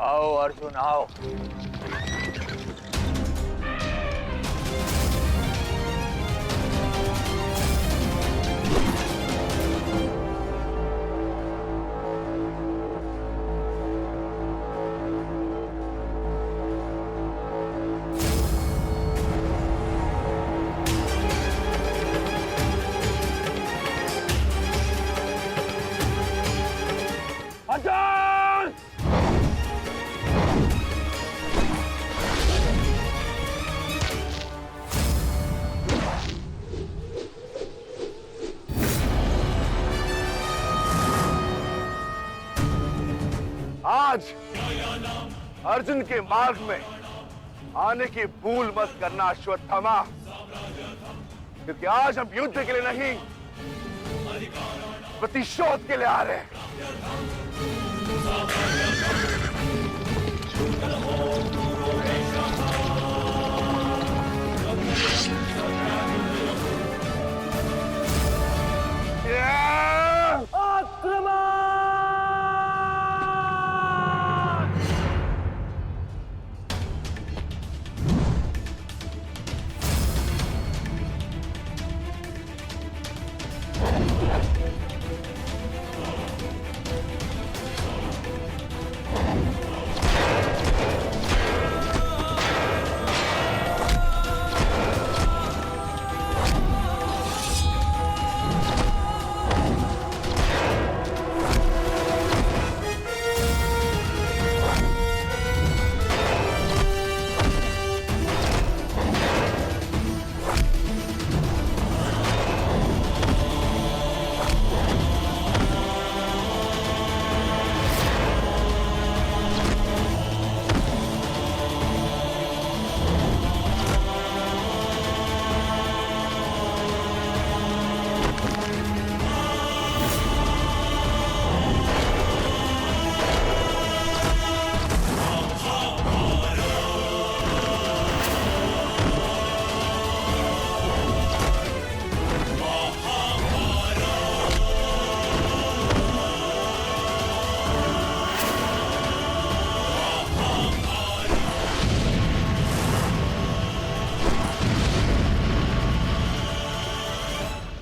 आओ अर्जुन आओ। अर्जुन! आज अर्जुन के मार्ग में आने की भूल मत करना अश्वत्थामा, क्योंकि आज हम युद्ध के लिए नहीं, प्रतिशोध के लिए आ रहे हैं।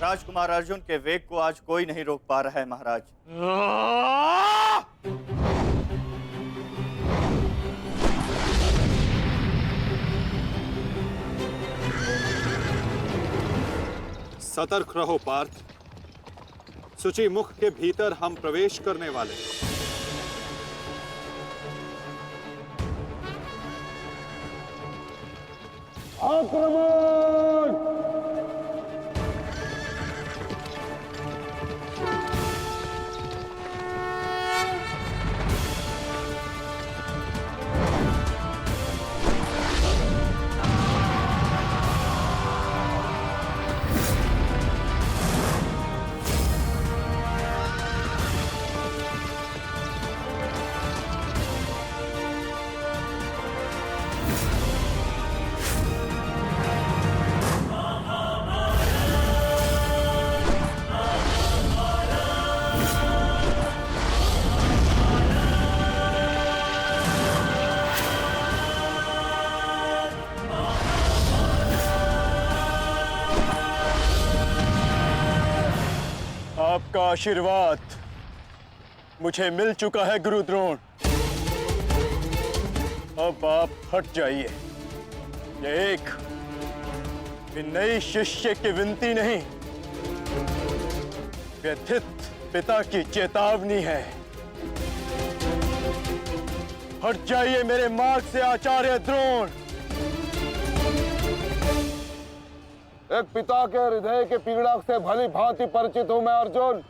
राजकुमार अर्जुन के वेग को आज कोई नहीं रोक पा रहा है महाराज। सतर्क रहो पार्थ, सूची मुख के भीतर हम प्रवेश करने वाले। आक्रमण! आपका आशीर्वाद मुझे मिल चुका है गुरु द्रोण। अब आप हट जाइए। ये एक नई शिष्य की विनती नहीं, व्यथित पिता की चेतावनी है। हट जाइए मेरे मार्ग से आचार्य द्रोण। एक पिता के हृदय के पीड़ा से भली भांति परिचित हूं मैं अर्जुन।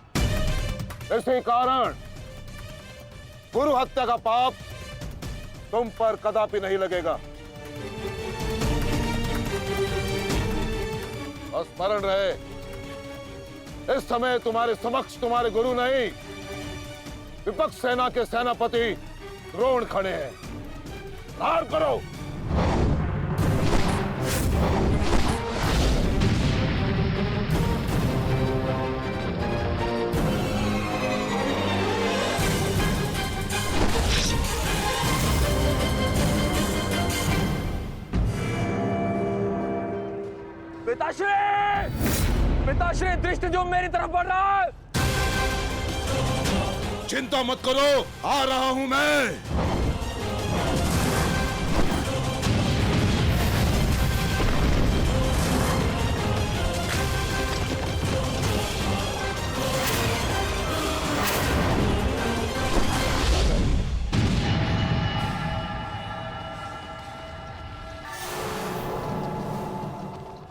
इसी कारण गुरु हत्या का पाप तुम पर कदापि नहीं लगेगा। स्मरण रहे, इस समय तुम्हारे समक्ष तुम्हारे गुरु नहीं, विपक्ष सेना के सेनापति द्रोण खड़े हैं। धार करो। पिताश्री! पिताश्री, दृष्टि जो मेरी तरफ बढ़ रहा है। चिंता मत करो, आ रहा हूं मैं।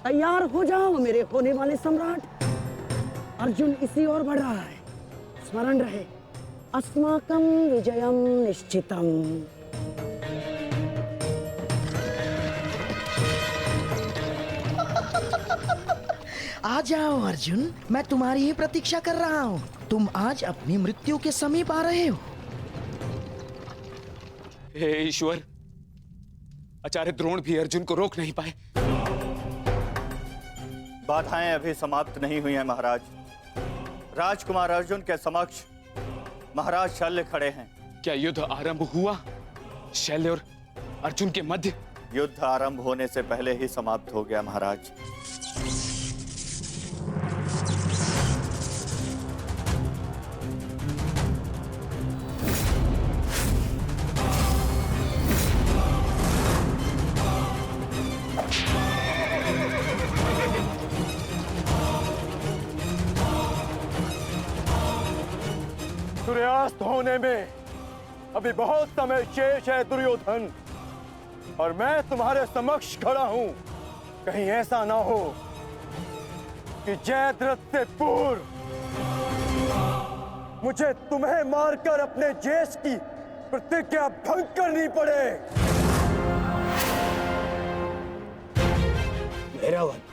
तैयार हो जाओ मेरे होने वाले सम्राट। अर्जुन इसी ओर बढ़ रहा है। स्मरण रहे, अस्माकं विजयम निश्चितम। आ जाओ अर्जुन, मैं तुम्हारी ही प्रतीक्षा कर रहा हूँ। तुम आज अपनी मृत्यु के समीप आ रहे हो। हे ईश्वर, आचार्य द्रोण भी अर्जुन को रोक नहीं पाए। बाधाएं अभी समाप्त नहीं हुई हैं महाराज। राजकुमार अर्जुन के समक्ष महाराज शल्य खड़े हैं। क्या युद्ध आरंभ हुआ? शल्य और अर्जुन के मध्य? युद्ध आरंभ होने से पहले ही समाप्त हो गया महाराज। सूर्यास्त होने में अभी बहुत समय शेष है दुर्योधन, और मैं तुम्हारे समक्ष खड़ा हूं। कहीं ऐसा ना हो कि जयद्रथ से पूर्व मुझे तुम्हें मारकर अपने जेश की प्रतिज्ञा भंग करनी पड़े। मेरा वन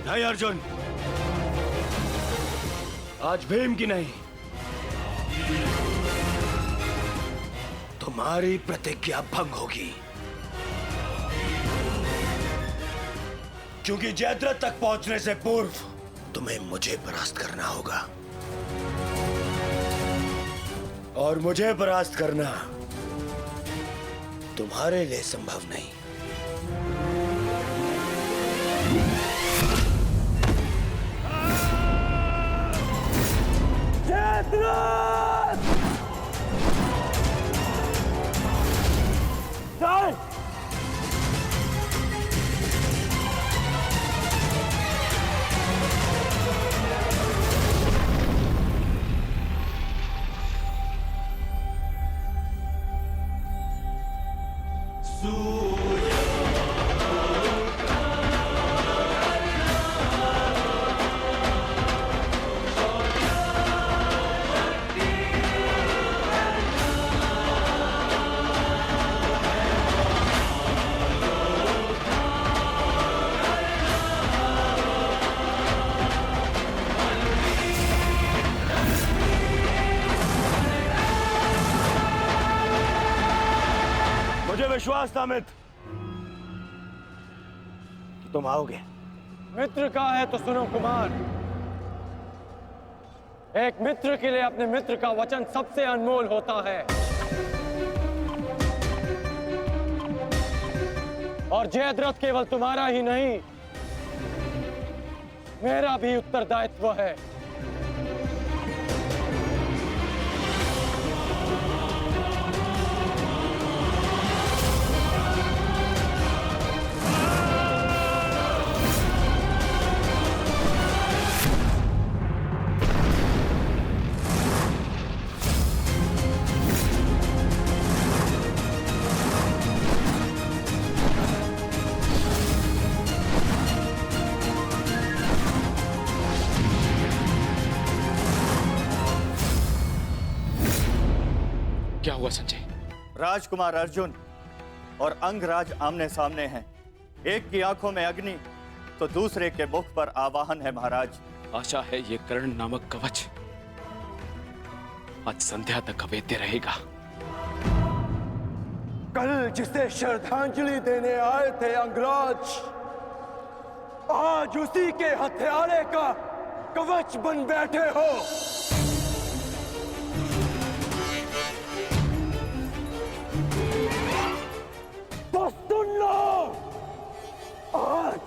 नहीं अर्जुन, आज भीम की नहीं, तुम्हारी प्रतिज्ञा भंग होगी। क्योंकि जयद्रथ तक पहुंचने से पूर्व तुम्हें मुझे परास्त करना होगा, और मुझे परास्त करना तुम्हारे लिए संभव नहीं। विश्वास था मित्र कि तुम आओगे। मित्र का है तो सुनो कुमार, एक मित्र के लिए अपने मित्र का वचन सबसे अनमोल होता है, और जयद्रथ केवल तुम्हारा ही नहीं, मेरा भी उत्तरदायित्व है। क्या हुआ संजय? राजकुमार अर्जुन और अंगराज आमने सामने हैं। एक की आंखों में अग्नि तो दूसरे के मुख पर आवाहन है महाराज। आशा है ये कर्ण नामक कवच आज संध्या तक अवेद्य रहेगा। कल जिसे श्रद्धांजलि देने आए थे अंगराज, आज उसी के हत्यारे का कवच बन बैठे हो। तो सुन लो, आज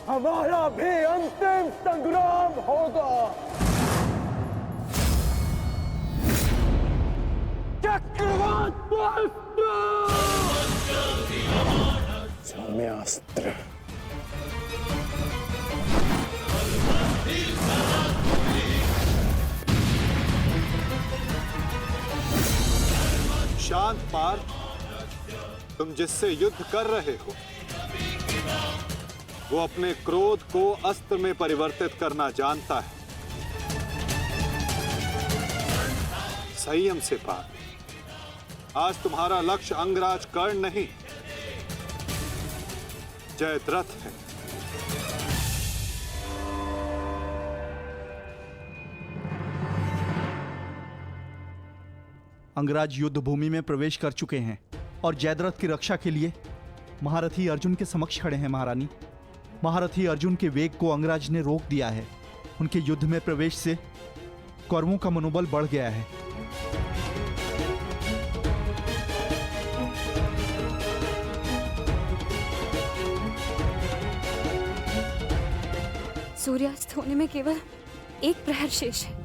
हमारा भी अंतिम संग्राम होगा। चक्रवात सौम्यास्त्र। शांत पार्थ, तुम जिससे युद्ध कर रहे हो वो अपने क्रोध को अस्त्र में परिवर्तित करना जानता है। संयम से पार्थ, आज तुम्हारा लक्ष्य अंगराज कर्ण नहीं, जयद्रथ है। अंगराज युद्ध भूमि में प्रवेश कर चुके हैं और जयद्रथ की रक्षा के लिए महारथी अर्जुन के समक्ष खड़े हैं। महारानी, महारथी अर्जुन के वेग को अंगराज ने रोक दिया है। उनके युद्ध में प्रवेश से कौरवों का मनोबल बढ़ गया है। सूर्यास्त होने में केवल एक प्रहर शेष है।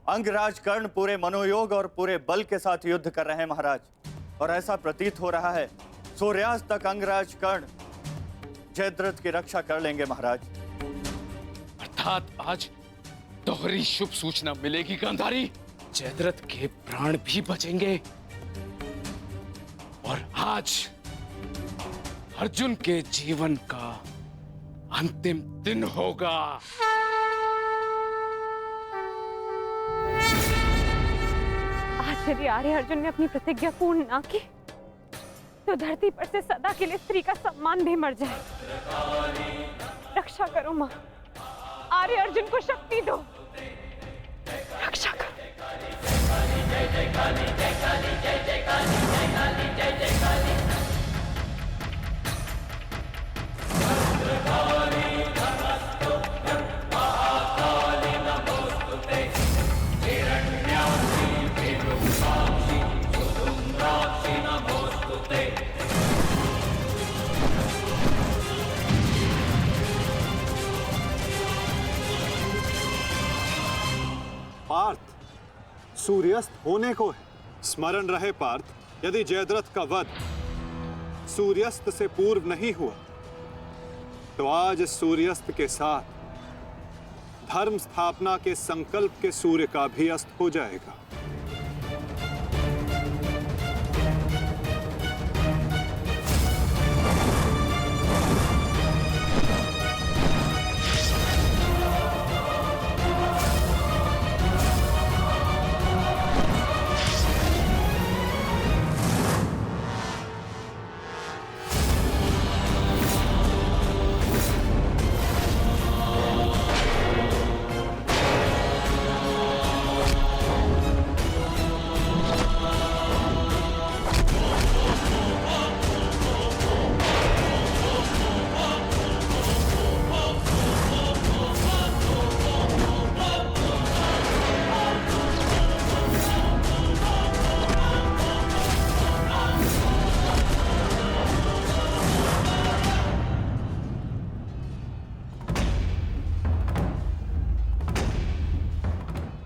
अंगराज कर्ण पूरे मनोयोग और पूरे बल के साथ युद्ध कर रहे हैं महाराज, और ऐसा प्रतीत हो रहा है सूर्यास्त तक अंगराज कर्ण जयद्रथ की रक्षा कर लेंगे महाराज। अर्थात आज दोहरी शुभ सूचना मिलेगी गांधारी, जयद्रथ के प्राण भी बचेंगे और आज अर्जुन के जीवन का अंतिम दिन होगा। आज यदि आर्य अर्जुन ने अपनी प्रतिज्ञा पूर्ण ना की तो धरती पर से सदा के लिए स्त्री का सम्मान भी मर जाए। रक्षा करो मां, आर्य अर्जुन को शक्ति दो, रक्षा करो। पार्थ, सूर्यास्त होने को है। स्मरण रहे पार्थ, यदि जयद्रथ का वध सूर्यास्त से पूर्व नहीं हुआ तो आज सूर्यास्त के साथ धर्म स्थापना के संकल्प के सूर्य का भी अस्त हो जाएगा।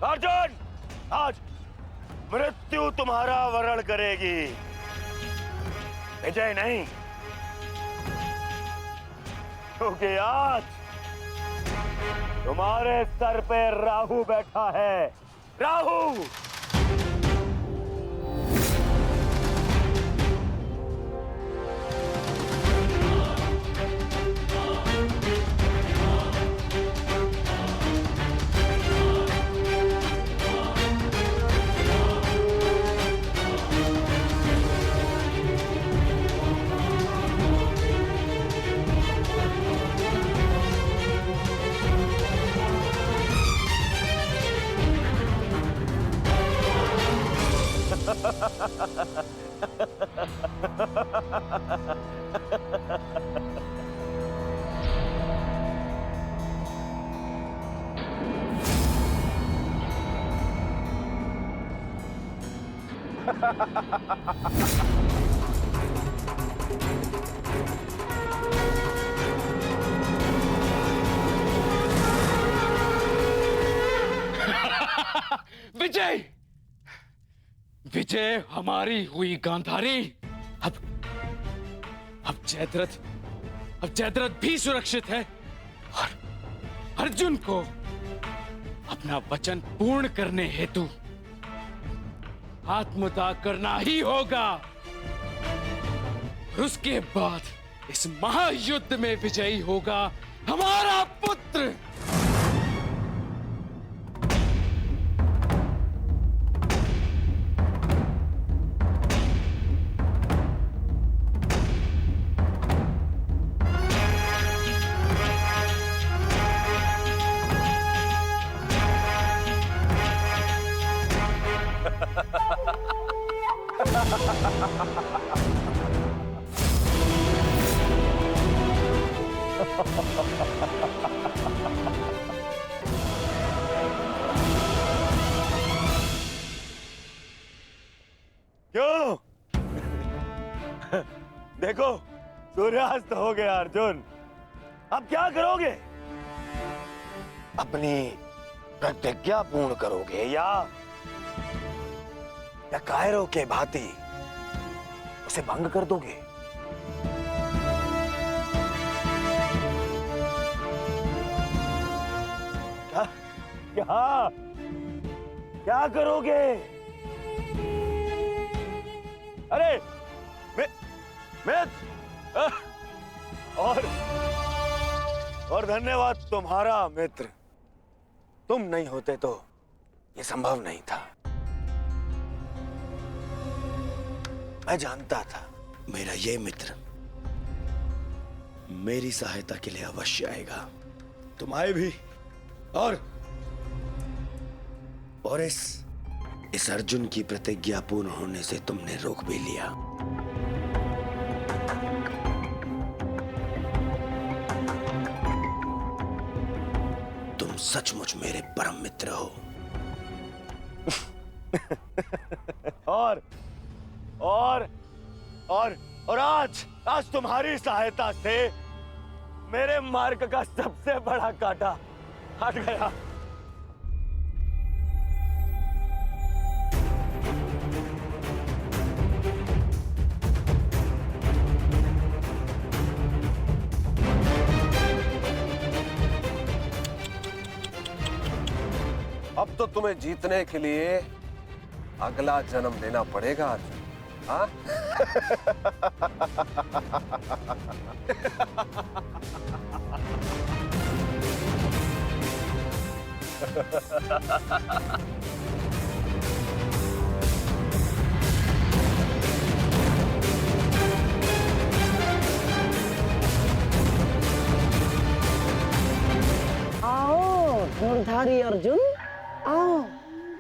अर्जुन, आज मृत्यु तुम्हारा वरण करेगी, विजय नहीं। क्योंकि आज तुम्हारे सर पे राहु बैठा है। राहु! विजय, विजय हमारी हुई गांधारी। अब जयद्रथ भी सुरक्षित है और अर्जुन को अपना वचन पूर्ण करने हेतु आत्मदाह करना ही होगा। और उसके बाद इस महायुद्ध में विजयी होगा हमारा पुत्र। क्यों? देखो, सूर्यास्त हो गया अर्जुन। अब क्या करोगे? अपनी प्रतिज्ञा पूर्ण करोगे या कायरों के भांति उसे भंग कर दोगे? क्या क्या क्या करोगे? अरे मित्र, और धन्यवाद तुम्हारा मित्र। तुम नहीं होते तो ये संभव नहीं था। मैं जानता था मेरा ये मित्र मेरी सहायता के लिए अवश्य आएगा। तुम आए भी और इस अर्जुन की प्रतिज्ञा पूर्ण होने से तुमने रोक भी लिया। तुम सचमुच मेरे परम मित्र हो। और आज तुम्हारी सहायता से मेरे मार्ग का सबसे बड़ा कांटा हट गया। अब तो तुम्हें जीतने के लिए अगला जन्म लेना पड़ेगा अर्जुन। हाँ? आओ धनुर्धारी अर्जुन, आओ।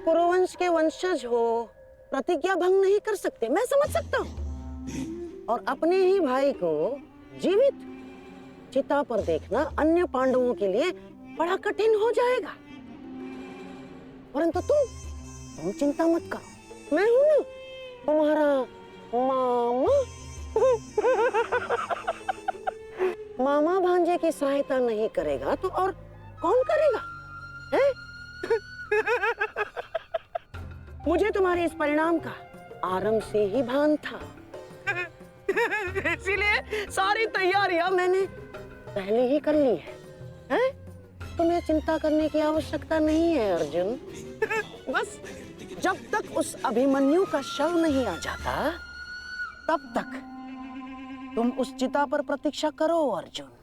कुरुवंश के वंशज हो, प्रतिज्ञा भंग नहीं कर सकते, मैं समझ सकता हूँ। और अपने ही भाई को जीवित चिता पर देखना अन्य पांडवों के लिए बड़ा कठिन हो जाएगा। परंतु तुम चिंता मत करो, मैं हूं ना तुम्हारा मामा। मामा भांजे की सहायता नहीं करेगा तो और कौन करेगा? हैं? मुझे तुम्हारे इस परिणाम का आरंभ से ही भान था। इसीलिए सारी तैयारियां मैंने पहले ही कर ली हैं? तुम्हें चिंता करने की आवश्यकता नहीं है अर्जुन। बस जब तक उस अभिमन्यु का शव नहीं आ जाता तब तक तुम उस चिता पर प्रतीक्षा करो अर्जुन।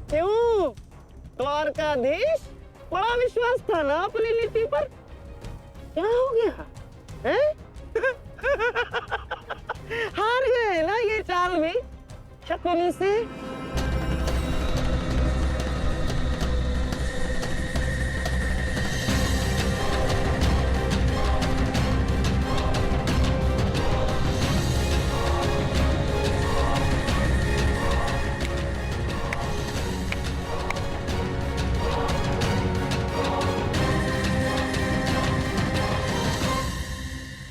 क्यों द्वारकाधीश, बड़ा विश्वास था ना अपनी नीति पर? क्या हो गया हैं? हार गए ना ये चाल भी शकुनी से?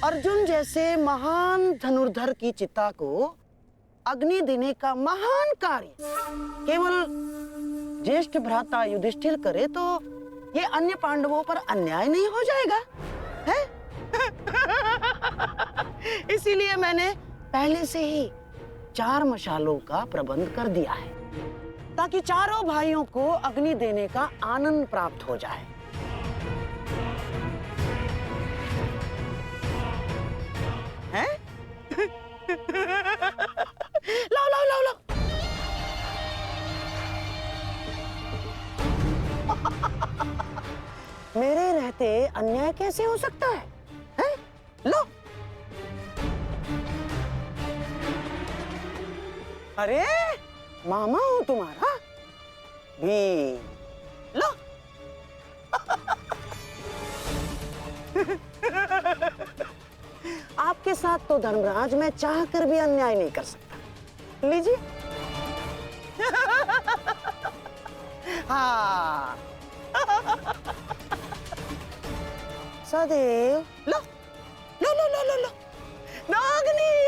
अर्जुन जैसे महान धनुर्धर की चिता को अग्नि देने का महान कार्य केवल ज्येष्ठ भ्राता युधिष्ठिर करे तो ये अन्य पांडवों पर अन्याय नहीं हो जाएगा है? इसीलिए मैंने पहले से ही 4 मशालों का प्रबंध कर दिया है ताकि चारों भाइयों को अग्नि देने का आनंद प्राप्त हो जाए। हैं? लाओ लाओ लाओ लाओ। मेरे रहते अन्याय कैसे हो सकता है? हैं? लो। अरे मामा हूं तुम्हारा भी। लो। आपके साथ तो धर्मराज मैं चाह कर भी अन्याय नहीं कर सकता। लीजिए। हाँ। सदैव लो लो लो लो लो लो। नागनी